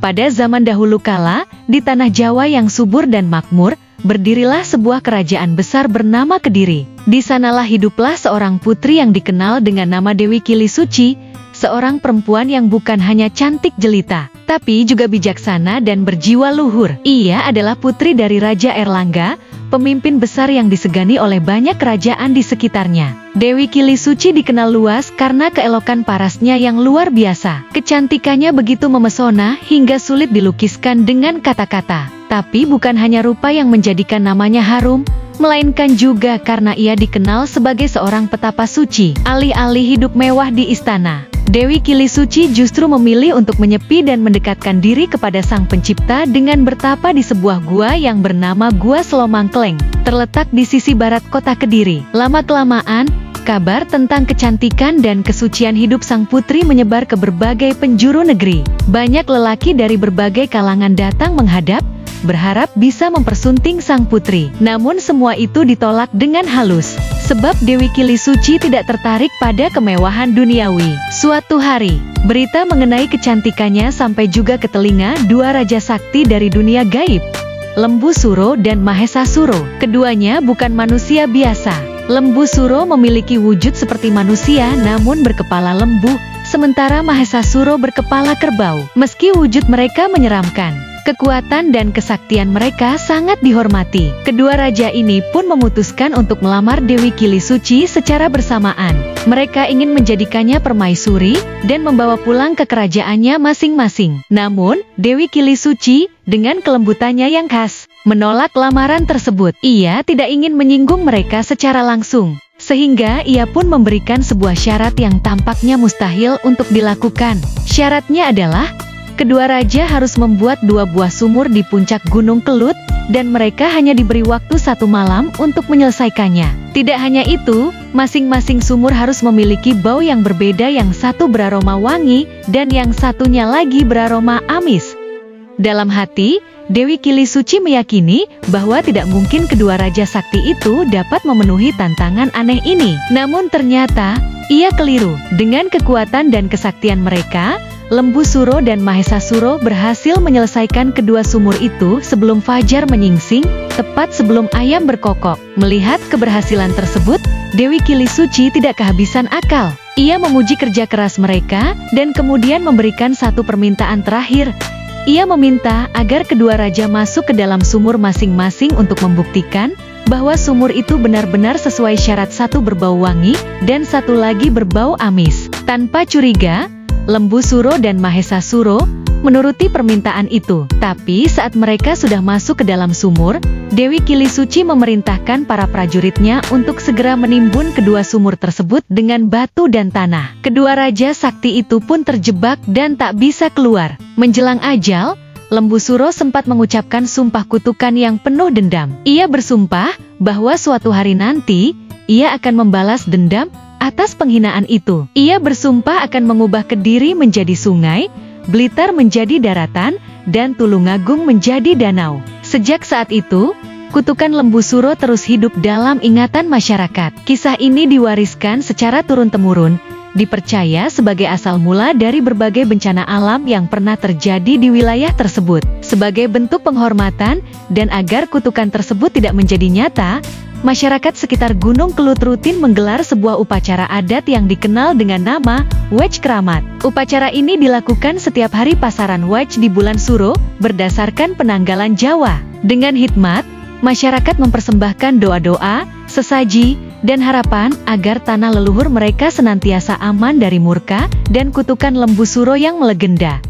Pada zaman dahulu kala, di tanah Jawa yang subur dan makmur, berdirilah sebuah kerajaan besar bernama Kediri. Di sanalah hiduplah seorang putri yang dikenal dengan nama Dewi Kilisuci, seorang perempuan yang bukan hanya cantik jelita, tapi juga bijaksana dan berjiwa luhur. Ia adalah putri dari Raja Erlangga, pemimpin besar yang disegani oleh banyak kerajaan di sekitarnya. Dewi Kilisuci dikenal luas karena keelokan parasnya yang luar biasa. Kecantikannya begitu memesona hingga sulit dilukiskan dengan kata-kata. Tapi bukan hanya rupa yang menjadikan namanya harum, melainkan juga karena ia dikenal sebagai seorang petapa suci. Alih-alih hidup mewah di istana, Dewi Kilisuci justru memilih untuk menyepi dan mendekatkan diri kepada Sang Pencipta dengan bertapa di sebuah gua yang bernama Gua Selomangkleng, terletak di sisi barat kota Kediri. Lama-kelamaan, kabar tentang kecantikan dan kesucian hidup sang putri menyebar ke berbagai penjuru negeri. Banyak lelaki dari berbagai kalangan datang menghadap, berharap bisa mempersunting sang putri. Namun semua itu ditolak dengan halus, sebab Dewi Kilisuci tidak tertarik pada kemewahan duniawi. Suatu hari, berita mengenai kecantikannya sampai juga ke telinga dua raja sakti dari dunia gaib, Lembu Suro dan Mahesa Suro. Keduanya bukan manusia biasa. Lembu Suro memiliki wujud seperti manusia namun berkepala lembu, sementara Mahesa Suro berkepala kerbau. Meski wujud mereka menyeramkan, kekuatan dan kesaktian mereka sangat dihormati. Kedua raja ini pun memutuskan untuk melamar Dewi Kilisuci secara bersamaan. Mereka ingin menjadikannya permaisuri dan membawa pulang ke kerajaannya masing-masing. Namun, Dewi Kilisuci dengan kelembutannya yang khas menolak lamaran tersebut. Ia tidak ingin menyinggung mereka secara langsung, sehingga ia pun memberikan sebuah syarat yang tampaknya mustahil untuk dilakukan. Syaratnya adalah kedua raja harus membuat 2 buah sumur di puncak Gunung Kelut, dan mereka hanya diberi waktu 1 malam untuk menyelesaikannya. Tidak hanya itu, masing-masing sumur harus memiliki bau yang berbeda, yang satu beraroma wangi, dan yang satunya lagi beraroma amis. Dalam hati, Dewi Kilisuci meyakini bahwa tidak mungkin kedua raja sakti itu dapat memenuhi tantangan aneh ini. Namun ternyata, ia keliru. Dengan kekuatan dan kesaktian mereka, Lembu Suro dan Mahesa Suro berhasil menyelesaikan kedua sumur itu sebelum fajar menyingsing, tepat sebelum ayam berkokok. Melihat keberhasilan tersebut, Dewi Kilisuci tidak kehabisan akal. Ia memuji kerja keras mereka, dan kemudian memberikan satu permintaan terakhir. Ia meminta agar kedua raja masuk ke dalam sumur masing-masing untuk membuktikan bahwa sumur itu benar-benar sesuai syarat, satu berbau wangi, dan satu lagi berbau amis. Tanpa curiga, Lembu Suro dan Mahesa Suro menuruti permintaan itu. Tapi saat mereka sudah masuk ke dalam sumur, Dewi Kilisuci memerintahkan para prajuritnya untuk segera menimbun kedua sumur tersebut dengan batu dan tanah. Kedua raja sakti itu pun terjebak dan tak bisa keluar. Menjelang ajal, Lembu Suro sempat mengucapkan sumpah kutukan yang penuh dendam. Ia bersumpah bahwa suatu hari nanti, ia akan membalas dendam atas penghinaan itu. Ia bersumpah akan mengubah Kediri menjadi sungai, Blitar menjadi daratan, dan Tulungagung menjadi danau. Sejak saat itu, kutukan Lembu Suro terus hidup dalam ingatan masyarakat. Kisah ini diwariskan secara turun-temurun, dipercaya sebagai asal mula dari berbagai bencana alam yang pernah terjadi di wilayah tersebut. Sebagai bentuk penghormatan, dan agar kutukan tersebut tidak menjadi nyata, masyarakat sekitar Gunung Kelut rutin menggelar sebuah upacara adat yang dikenal dengan nama Wech Kramat. Upacara ini dilakukan setiap hari pasaran Wech di bulan Suro, berdasarkan penanggalan Jawa. Dengan hikmat, masyarakat mempersembahkan doa-doa, sesaji, dan harapan agar tanah leluhur mereka senantiasa aman dari murka dan kutukan Lembu Suro yang melegenda.